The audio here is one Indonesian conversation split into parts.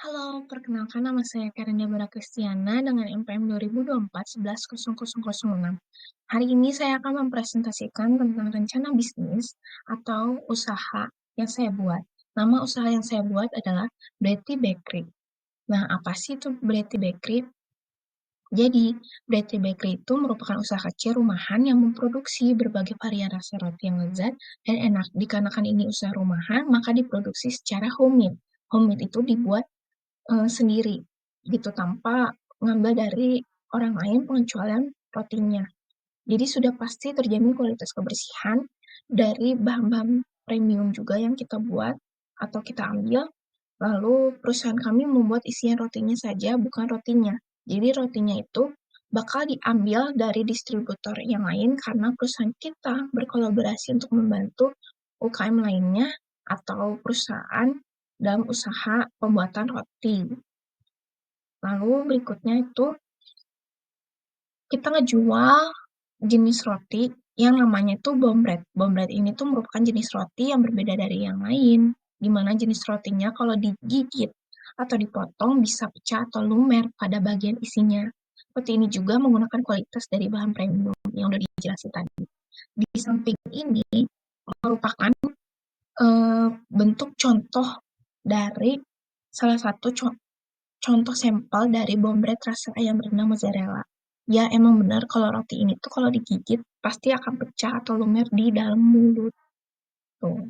Halo, perkenalkan nama saya Karina Barakristiana dengan NPM 2024 110006. Hari ini saya akan mempresentasikan tentang rencana bisnis atau usaha yang saya buat. Nama usaha yang saya buat adalah Betty Bakery. Nah, apa sih itu Betty Bakery? Jadi, Betty Bakery itu merupakan usaha kecil rumahan yang memproduksi berbagai varian rasa roti yang lezat dan enak. Dikarenakan ini usaha rumahan, maka diproduksi secara homemade. Homemade itu dibuat sendiri gitu tanpa ngambil dari orang lain pengecualian rotinya. Jadi sudah pasti terjamin kualitas kebersihan dari bahan-bahan premium juga yang kita buat atau kita ambil. Lalu perusahaan kami membuat isian rotinya saja, bukan rotinya. Jadi rotinya itu bakal diambil dari distributor yang lain karena perusahaan kita berkolaborasi untuk membantu UKM lainnya atau perusahaan dalam usaha pembuatan roti. Lalu berikutnya itu kita ngejual jenis roti yang namanya itu bomb bread. Bomb bread ini tuh merupakan jenis roti yang berbeda dari yang lain, di mana jenis rotinya kalau digigit atau dipotong bisa pecah atau lumer pada bagian isinya. Roti ini juga menggunakan kualitas dari bahan premium yang udah dijelasin tadi. Di samping ini merupakan bentuk contoh dari salah satu contoh sampel dari bomb bread rasa ayam berenang mozzarella. Ya, emang benar kalau roti ini tuh kalau digigit pasti akan pecah atau lumer di dalam mulut. Tuh.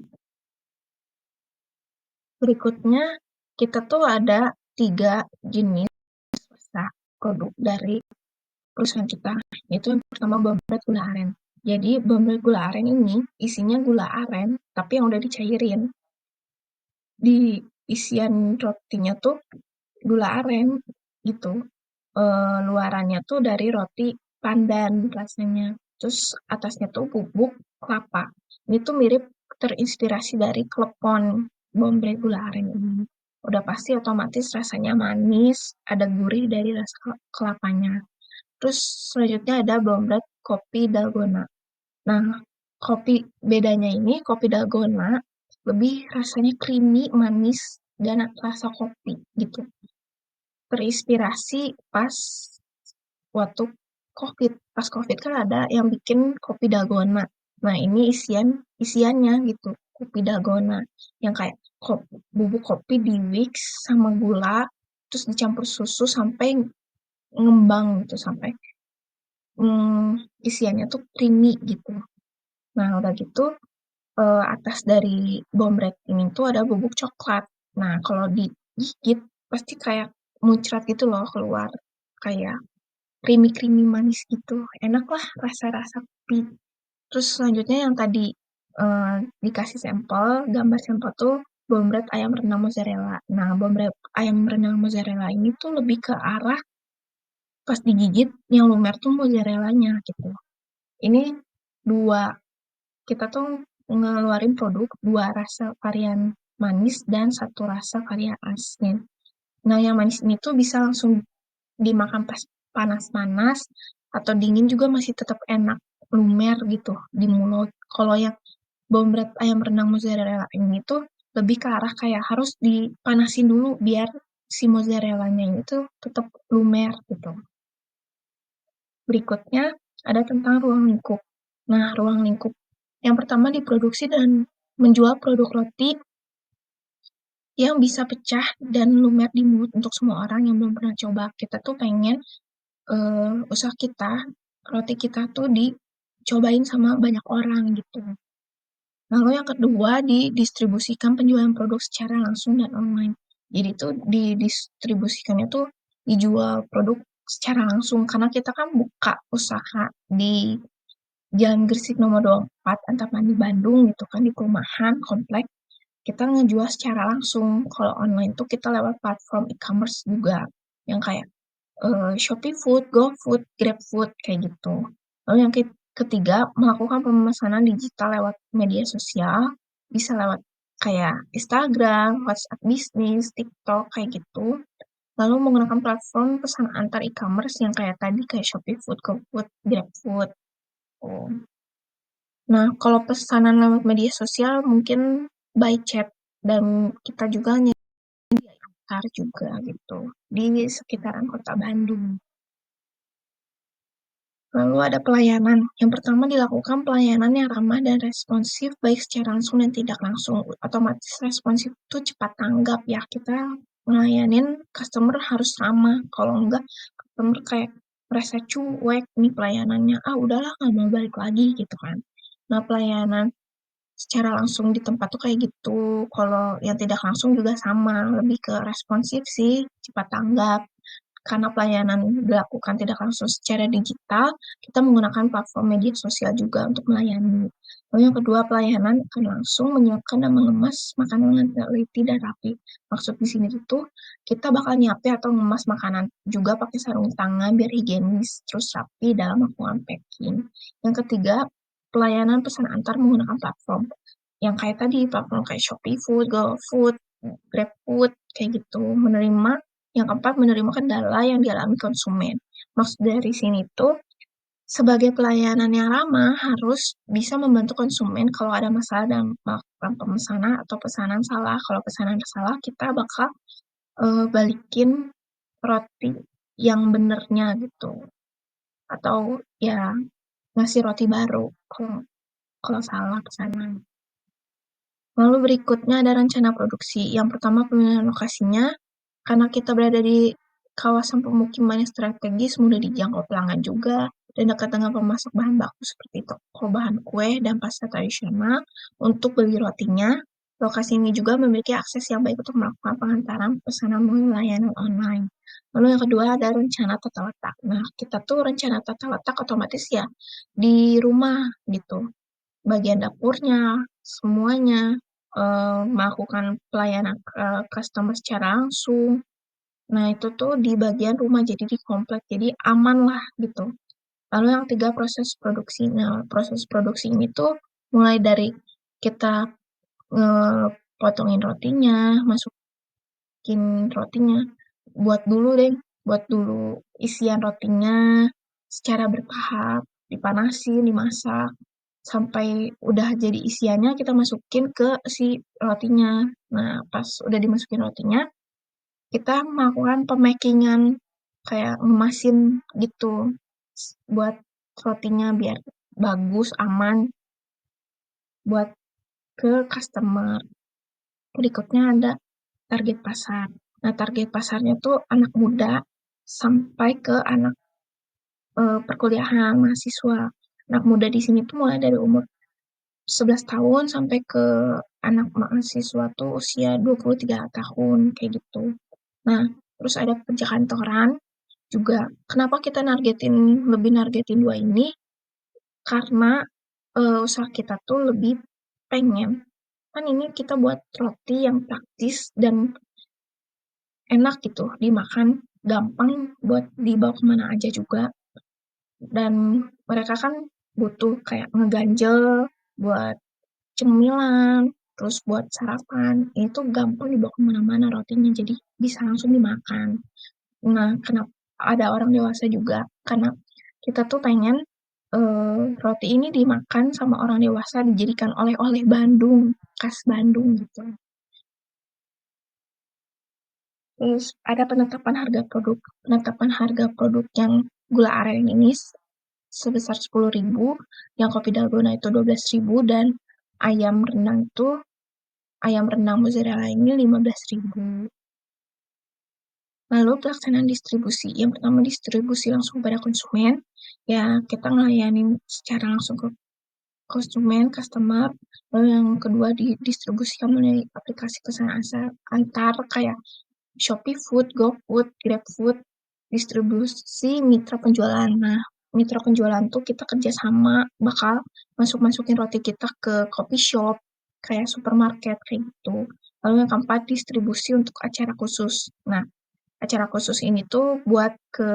Berikutnya, kita tuh ada 3 jenis rasa produk dari perusahaan kita. Itu yang pertama bomb bread gula aren. Jadi bomb bread gula aren ini isinya gula aren, tapi yang udah dicairin. Di isian rotinya tuh gula aren gitu. Luarannya tuh dari roti pandan rasanya. Terus atasnya tuh bubuk kelapa. Ini tuh mirip terinspirasi dari klepon bombre gula aren ini. Udah pasti otomatis rasanya manis, ada gurih dari rasa kelapanya. Terus selanjutnya ada bombre kopi dalgona. Nah, kopi bedanya ini kopi dalgona lebih rasanya creamy, manis, dan rasa kopi gitu. Terinspirasi pas waktu COVID. Pas COVID kan ada yang bikin kopi dalgona. Nah, ini isiannya gitu, kopi dalgona yang kayak bubuk kopi di mix sama gula terus dicampur susu sampai ngembang gitu sampai isiannya tuh creamy gitu. Nah, udah gitu atas dari bombrek ini tuh ada bubuk coklat. Nah, kalau digigit pasti kayak muncrat gitu loh keluar. Kayak creamy-creamy manis gitu. Enak lah rasa-rasa kopi. Terus selanjutnya yang tadi dikasih sampel, gambar sampel tuh bone bread ayam renang mozzarella. Nah, bone bread ayam renang mozzarella ini tuh lebih ke arah pas digigit yang lumer tuh mozzarellanya gitu. Ini dua, kita tuh ngeluarin produk dua rasa varian manis dan satu rasa varian asin. Nah, yang manis ini tuh bisa langsung dimakan pas panas-panas atau dingin juga masih tetap enak, lumer gitu di mulut. Kalau yang bone bread ayam renang mozzarella ini tuh lebih ke arah kayak harus dipanasin dulu biar si mozzarellanya ini tuh tetap lumer gitu. Berikutnya ada tentang ruang lingkup. Nah, ruang lingkup yang pertama diproduksi dan menjual produk roti yang bisa pecah dan lumer di mulut untuk semua orang yang belum pernah coba. Kita tuh pengen usaha kita, roti kita tuh dicobain sama banyak orang gitu. Lalu yang kedua, didistribusikan penjualan produk secara langsung dan online. Jadi tuh didistribusikannya tuh dijual produk secara langsung karena kita kan buka usaha di Jalan Gresik nomor 24 Antapani Bandung gitu kan di perumahan komplek. Kita ngejual secara langsung. Kalau online tuh kita lewat platform e-commerce juga yang kayak Shopee Food, GoFood, GrabFood kayak gitu. Lalu yang ketiga, melakukan pemesanan digital lewat media sosial, bisa lewat kayak Instagram, WhatsApp bisnis, TikTok kayak gitu. Lalu menggunakan platform pesan antar e-commerce yang kayak tadi kayak Shopee Food, GoFood, GrabFood. Oh. Nah, kalau pesanan lewat media sosial mungkin by chat dan kita juga sekitar juga gitu, di sekitaran kota Bandung. Lalu ada pelayanan. Yang pertama dilakukan pelayanan yang ramah dan responsif baik secara langsung dan tidak langsung. Otomatis responsif itu cepat tanggap ya. Kita ngelayanin customer harus ramah. Kalau enggak customer kayak merasa cuek nih pelayanannya. Ah udahlah nggak mau balik lagi gitu kan. Nah pelayanan secara langsung di tempat tuh kayak gitu. Kalau yang tidak langsung juga sama. Lebih ke responsif sih. Cepat tanggap karena pelayanan dilakukan tidak langsung secara digital, kita menggunakan platform media sosial juga untuk melayani. Lalu yang kedua, pelayanan akan langsung menyiapkan dan mengemas makanan dengan teliti dan rapi. Maksud di sini itu kita bakal nyiapin atau mengemas makanan juga pakai sarung tangan biar higienis, terus rapi dalam melakukan packing. Yang ketiga, pelayanan pesan antar menggunakan platform. Yang kayak tadi, platform kayak Shopee Food, GoFood, GrabFood, kayak gitu. Yang keempat, menerima kendala yang dialami konsumen. Maksud dari sini tuh, sebagai pelayanan yang ramah harus bisa membantu konsumen kalau ada masalah dalam melakukan pemesanan atau pesanan salah. Kalau pesanan salah, kita bakal balikin roti yang benernya gitu. Atau ya ngasih roti baru kalau salah pesanan. Lalu berikutnya ada rencana produksi. Yang pertama pemilihan lokasinya, karena kita berada di kawasan pemukiman yang strategis, mudah dijangkau pelanggan juga, dan dekat dengan pemasok bahan baku seperti toko bahan kue dan pasar tradisional untuk beli rotinya. Lokasi ini juga memiliki akses yang baik untuk melakukan pengantaran pesanan melalui layanan online. Lalu yang kedua ada rencana tata letak. Nah, kita tuh rencana tata letak otomatis ya di rumah gitu. Bagian dapurnya, semuanya, melakukan pelayanan customer secara langsung. Nah, itu tuh di bagian rumah, jadi di komplek, jadi aman lah gitu. Lalu yang tiga, proses produksi. Nah, proses produksi ini tuh mulai dari kita potongin rotinya, masukin rotinya, buat dulu isian rotinya secara bertahap, dipanasin, dimasak, sampai udah jadi isiannya kita masukin ke si rotinya. Nah, pas udah dimasukin rotinya, kita melakukan pemakingan kayak ngemasin gitu buat rotinya biar bagus, aman buat ke customer. Berikutnya ada target pasar. Nah, target pasarnya tuh anak muda sampai ke anak perkuliahan mahasiswa. Anak muda di sini tuh mulai dari umur 11 tahun sampai ke anak mahasiswa tuh usia 23 tahun, kayak gitu. Nah, terus ada pekerja kantoran juga. Kenapa kita lebih nargetin dua ini? Karena usaha kita tuh lebih pengen. Kan ini kita buat roti yang praktis dan enak gitu, dimakan gampang buat dibawa kemana aja juga. Dan mereka kan butuh kayak ngeganjel buat cemilan, terus buat sarapan, itu gampang dibawa kemana-mana rotinya, jadi bisa langsung dimakan. Nah, kenapa ada orang dewasa juga? Karena kita tuh pengen roti ini dimakan sama orang dewasa, dijadikan oleh-oleh Bandung, khas Bandung gitu. Terus ada penetapan harga produk yang gula aren ini sebesar 10.000, yang kopi dalgona itu 12.000, dan ayam rendang itu ayam rendang mozzarella ini 15.000. Lalu pelaksanaan distribusi. Yang pertama distribusi langsung pada konsumen. Ya, kita ngelayanin secara langsung ke konsumen, customer. Lalu yang kedua didistribusikan melalui aplikasi pesan antar kayak Shopee Food, GoFood, GrabFood, distribusi mitra penjualan. Nah, mitra penjualan tuh kita kerjasama bakal masukin roti kita ke coffee shop, kayak supermarket, kayak gitu. Lalu yang keempat, distribusi untuk acara khusus. Nah, acara khusus ini tuh buat ke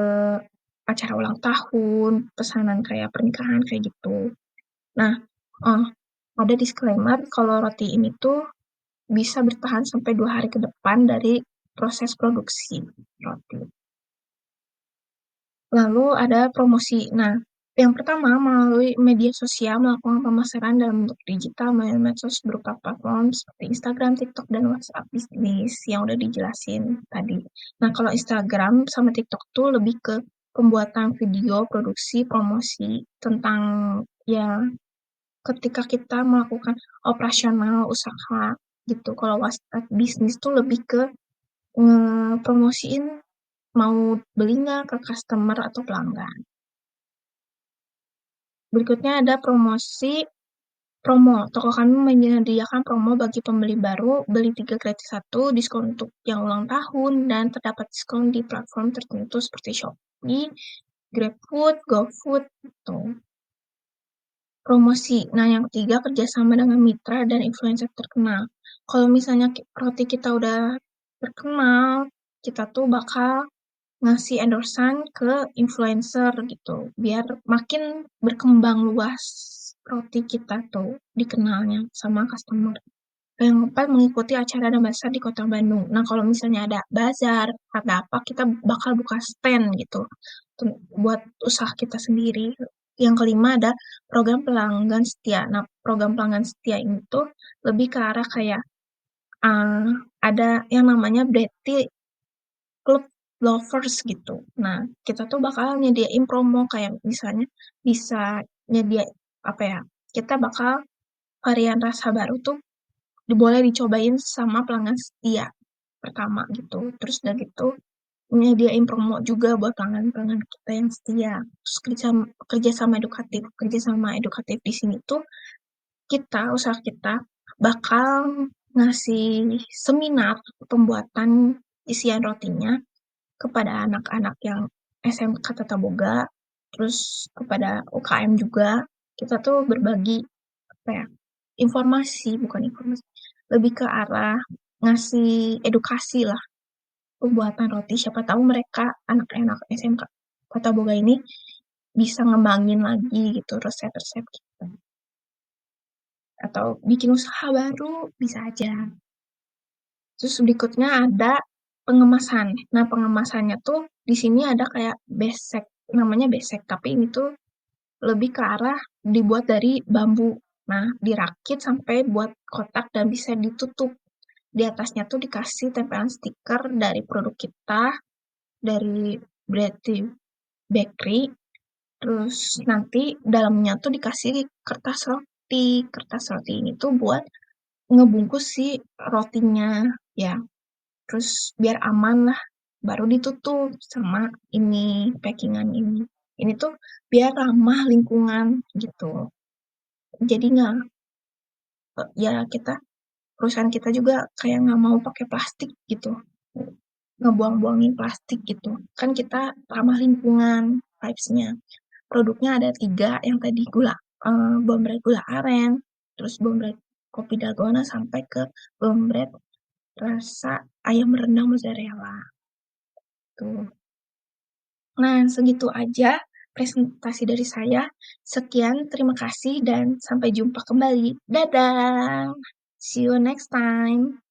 acara ulang tahun, pesanan kayak pernikahan, kayak gitu. Nah, eh, ada disclaimer kalau roti ini tuh bisa bertahan sampai 2 hari ke depan dari proses produksi roti. Lalu ada promosi. Nah, Yang pertama, melalui media sosial melakukan pemasaran dalam bentuk digital melalui medsos berupa platform seperti Instagram, TikTok, dan WhatsApp bisnis yang udah dijelasin tadi. Nah, kalau Instagram sama TikTok tuh lebih ke pembuatan video, produksi, promosi tentang ya ketika kita melakukan operasional usaha gitu. Kalau WhatsApp bisnis tuh lebih ke promosiin mau beli nggak ke customer atau pelanggan. Berikutnya ada promo. Toko kami menyediakan promo bagi pembeli baru, beli 3 gratis 1, diskon untuk yang ulang tahun, dan terdapat diskon di platform tertentu seperti Shopee, GrabFood, GoFood, gitu. Promosi. Nah, yang ketiga kerjasama dengan mitra dan influencer terkenal. Kalau misalnya roti kita udah terkenal, kita tuh bakal ngasih endorsan ke influencer gitu, biar makin berkembang luas roti kita tuh dikenalnya sama customer. Yang keempat, mengikuti acara dan bazar di Kota Bandung. Nah, kalau misalnya ada bazar, ada apa, kita bakal buka stand gitu buat usaha kita sendiri. Yang kelima ada program pelanggan setia. Nah, program pelanggan setia itu lebih ke arah kayak uh, ada yang namanya Betty Club Lovers gitu. Nah, kita tuh bakal nyediain promo kayak misalnya bisa nyediain apa ya? Kita bakal varian rasa baru tuh boleh dicobain sama pelanggan setia pertama gitu. Terus udah gitu nyediain promo juga buat pelanggan-pelanggan kita yang setia. Terus kerjasama edukatif. Kerjasama edukatif di sini tuh usaha kita bakal ngasih seminar pembuatan isian rotinya kepada anak-anak yang SMK Tata Boga, terus kepada UKM juga. Kita tuh berbagi apa ya, informasi, bukan informasi, lebih ke arah ngasih edukasi lah pembuatan roti. Siapa tahu mereka anak-anak SMK Kota Boga ini bisa ngembangin lagi gitu resep-resep kita. Atau bikin usaha baru, bisa aja. Terus berikutnya ada pengemasan. Nah, pengemasannya tuh di sini ada kayak besek, namanya besek, tapi ini tuh lebih ke arah dibuat dari bambu. Nah, dirakit sampai buat kotak dan bisa ditutup. Di atasnya tuh dikasih tempelan stiker dari produk kita, dari Bready Bakery. Terus nanti dalamnya tuh dikasih kertas roti. Kertas roti ini tuh buat ngebungkus si rotinya, ya. Terus biar aman lah, baru ditutup sama ini packingan ini. Ini tuh biar ramah lingkungan gitu. Jadi nggak, ya kita perusahaan kita juga kayak nggak mau pakai plastik gitu, ngebuang-buangin plastik gitu. Kan kita ramah lingkungan vibes-nya. Produknya ada 3, yang tadi bombret gula aren, terus bombret kopi dalgona sampai ke bombret rasa ayam rendang mozzarella. Tuh. Nah, segitu aja presentasi dari saya. Sekian, terima kasih dan sampai jumpa kembali. Dadah! See you next time.